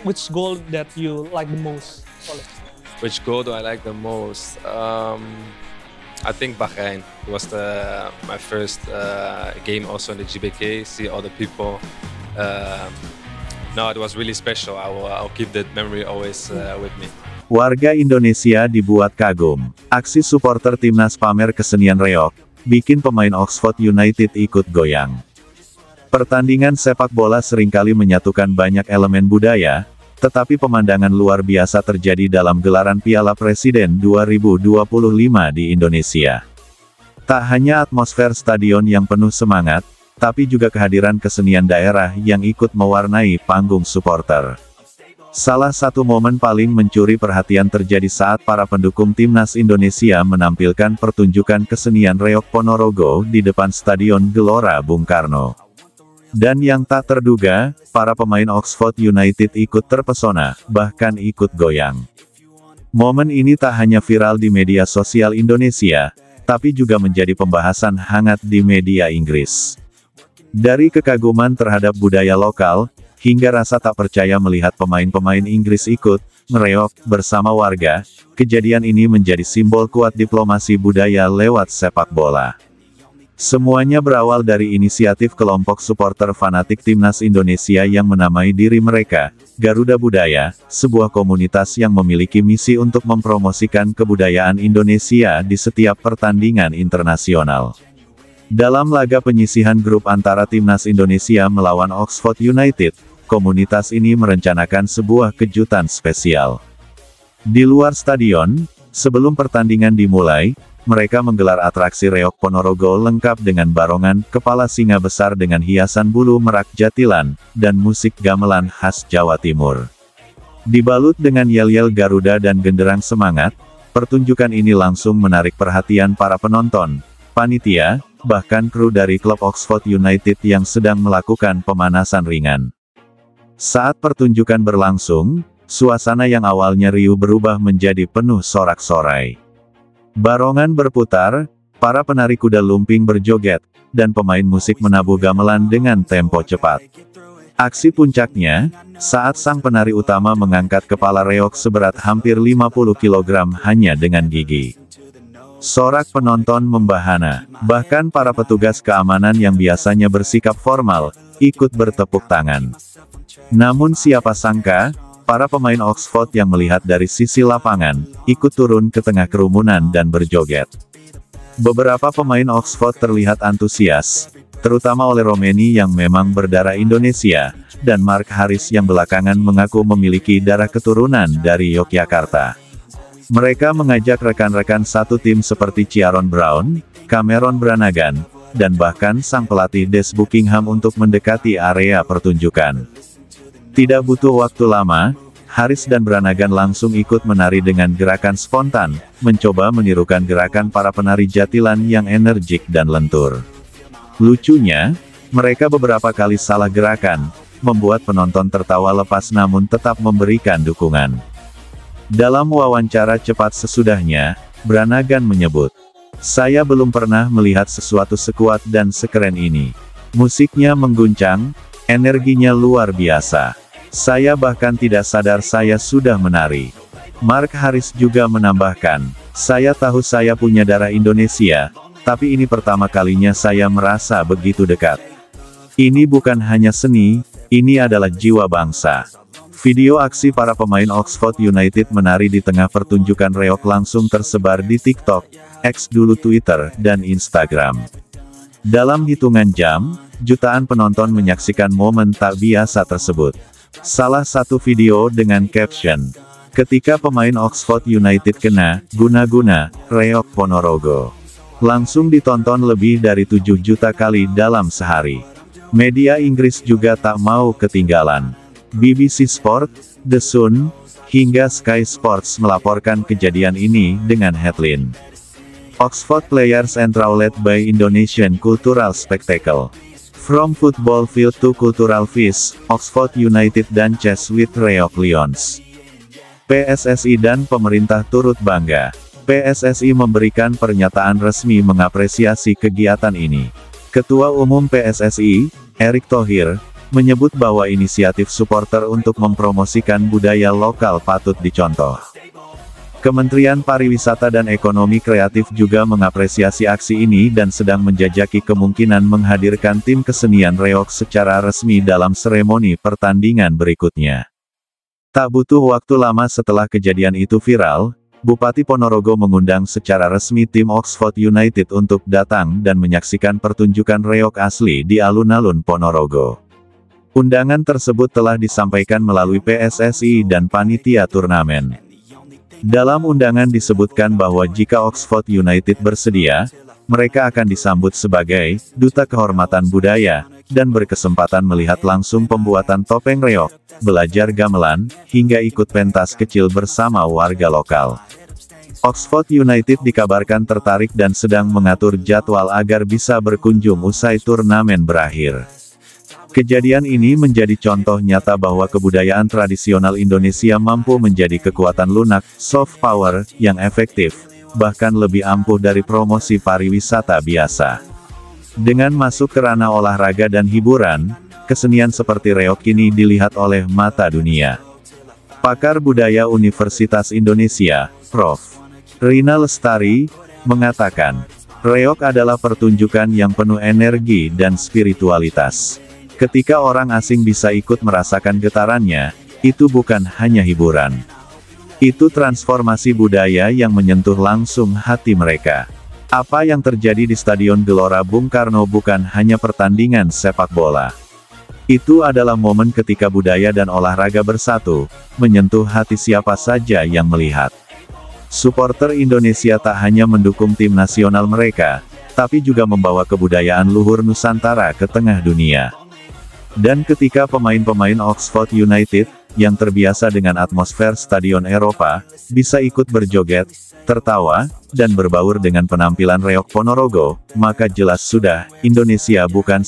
which goal that you like the most? Oleh? Which goal do I like the most? I think Bahrain was my first game also in the GBK. See all the people. No, it was really special. I'll keep that memory always with me. Warga Indonesia dibuat kagum. Aksi supporter timnas pamer kesenian reog, bikin pemain Oxford United ikut goyang. Pertandingan sepak bola seringkali menyatukan banyak elemen budaya, tetapi pemandangan luar biasa terjadi dalam gelaran Piala Presiden 2025 di Indonesia. Tak hanya atmosfer stadion yang penuh semangat, tapi juga kehadiran kesenian daerah yang ikut mewarnai panggung supporter. Salah satu momen paling mencuri perhatian terjadi saat para pendukung timnas Indonesia menampilkan pertunjukan kesenian reog Ponorogo di depan Stadion Gelora Bung Karno. Dan yang tak terduga, para pemain Oxford United ikut terpesona, bahkan ikut goyang. Momen ini tak hanya viral di media sosial Indonesia, tapi juga menjadi pembahasan hangat di media Inggris. Dari kekaguman terhadap budaya lokal, hingga rasa tak percaya melihat pemain-pemain Inggris ikut mereog bersama warga, kejadian ini menjadi simbol kuat diplomasi budaya lewat sepak bola. Semuanya berawal dari inisiatif kelompok supporter fanatik timnas Indonesia yang menamai diri mereka Garuda Budaya, sebuah komunitas yang memiliki misi untuk mempromosikan kebudayaan Indonesia di setiap pertandingan internasional. Dalam laga penyisihan grup antara timnas Indonesia melawan Oxford United, komunitas ini merencanakan sebuah kejutan spesial. Di luar stadion, sebelum pertandingan dimulai, mereka menggelar atraksi reog Ponorogo lengkap dengan barongan kepala singa besar dengan hiasan bulu merak jatilan, dan musik gamelan khas Jawa Timur. Dibalut dengan yel-yel Garuda dan genderang semangat, pertunjukan ini langsung menarik perhatian para penonton, panitia, bahkan kru dari klub Oxford United yang sedang melakukan pemanasan ringan. Saat pertunjukan berlangsung, suasana yang awalnya riuh berubah menjadi penuh sorak-sorai. Barongan berputar, para penari kuda lumping berjoget, dan pemain musik menabuh gamelan dengan tempo cepat. Aksi puncaknya, saat sang penari utama mengangkat kepala reog seberat hampir 50 kg hanya dengan gigi. Sorak penonton membahana, bahkan para petugas keamanan yang biasanya bersikap formal, ikut bertepuk tangan. Namun siapa sangka, para pemain Oxford yang melihat dari sisi lapangan, ikut turun ke tengah kerumunan dan berjoget. Beberapa pemain Oxford terlihat antusias, terutama oleh Romeni yang memang berdarah Indonesia, dan Mark Harris yang belakangan mengaku memiliki darah keturunan dari Yogyakarta. Mereka mengajak rekan-rekan satu tim seperti Ciaron Brown, Cameron Brannagan, dan bahkan sang pelatih Des Buckingham untuk mendekati area pertunjukan. Tidak butuh waktu lama, Harris dan Brannagan langsung ikut menari dengan gerakan spontan, mencoba menirukan gerakan para penari jatilan yang energik dan lentur. Lucunya, mereka beberapa kali salah gerakan, membuat penonton tertawa lepas namun tetap memberikan dukungan. Dalam wawancara cepat sesudahnya, Brannagan menyebut, "Saya belum pernah melihat sesuatu sekuat dan sekeren ini. Musiknya mengguncang, energinya luar biasa. Saya bahkan tidak sadar saya sudah menari." Mark Harris juga menambahkan, "Saya tahu saya punya darah Indonesia, tapi ini pertama kalinya saya merasa begitu dekat. Ini bukan hanya seni, ini adalah jiwa bangsa." Video aksi para pemain Oxford United menari di tengah pertunjukan reog langsung tersebar di TikTok, X dulu Twitter, dan Instagram. Dalam hitungan jam, jutaan penonton menyaksikan momen tak biasa tersebut. Salah satu video dengan caption, "Ketika pemain Oxford United kena, guna-guna, reog Ponorogo." Langsung ditonton lebih dari 7 juta kali dalam sehari. Media Inggris juga tak mau ketinggalan. BBC Sport, The Sun, hingga Sky Sports melaporkan kejadian ini dengan headline, "Oxford Players Enthralled by Indonesian Cultural Spectacle. From Football Field to Cultural Feast, Oxford United dances with Reog Lions." PSSI dan pemerintah turut bangga. PSSI memberikan pernyataan resmi mengapresiasi kegiatan ini. Ketua Umum PSSI, Erick Thohir, menyebut bahwa inisiatif supporter untuk mempromosikan budaya lokal patut dicontoh. Kementerian Pariwisata dan Ekonomi Kreatif juga mengapresiasi aksi ini dan sedang menjajaki kemungkinan menghadirkan tim kesenian reog secara resmi dalam seremoni pertandingan berikutnya. Tak butuh waktu lama setelah kejadian itu viral, Bupati Ponorogo mengundang secara resmi tim Oxford United untuk datang dan menyaksikan pertunjukan reog asli di alun-alun Ponorogo. Undangan tersebut telah disampaikan melalui PSSI dan panitia turnamen. Dalam undangan disebutkan bahwa jika Oxford United bersedia, mereka akan disambut sebagai duta kehormatan budaya, dan berkesempatan melihat langsung pembuatan topeng reog, belajar gamelan, hingga ikut pentas kecil bersama warga lokal. Oxford United dikabarkan tertarik dan sedang mengatur jadwal agar bisa berkunjung usai turnamen berakhir. Kejadian ini menjadi contoh nyata bahwa kebudayaan tradisional Indonesia mampu menjadi kekuatan lunak, soft power, yang efektif, bahkan lebih ampuh dari promosi pariwisata biasa. Dengan masuk ke ranah olahraga dan hiburan, kesenian seperti reog kini dilihat oleh mata dunia. Pakar Budaya Universitas Indonesia, Prof. Rina Lestari, mengatakan, reog adalah pertunjukan yang penuh energi dan spiritualitas. Ketika orang asing bisa ikut merasakan getarannya, itu bukan hanya hiburan. Itu transformasi budaya yang menyentuh langsung hati mereka. Apa yang terjadi di Stadion Gelora Bung Karno bukan hanya pertandingan sepak bola. Itu adalah momen ketika budaya dan olahraga bersatu, menyentuh hati siapa saja yang melihat. Supporter Indonesia tak hanya mendukung tim nasional mereka, tapi juga membawa kebudayaan luhur Nusantara ke tengah dunia. Dan ketika pemain-pemain Oxford United, yang terbiasa dengan atmosfer stadion Eropa, bisa ikut berjoget, tertawa, dan berbaur dengan penampilan reog Ponorogo, maka jelas sudah, Indonesia bukan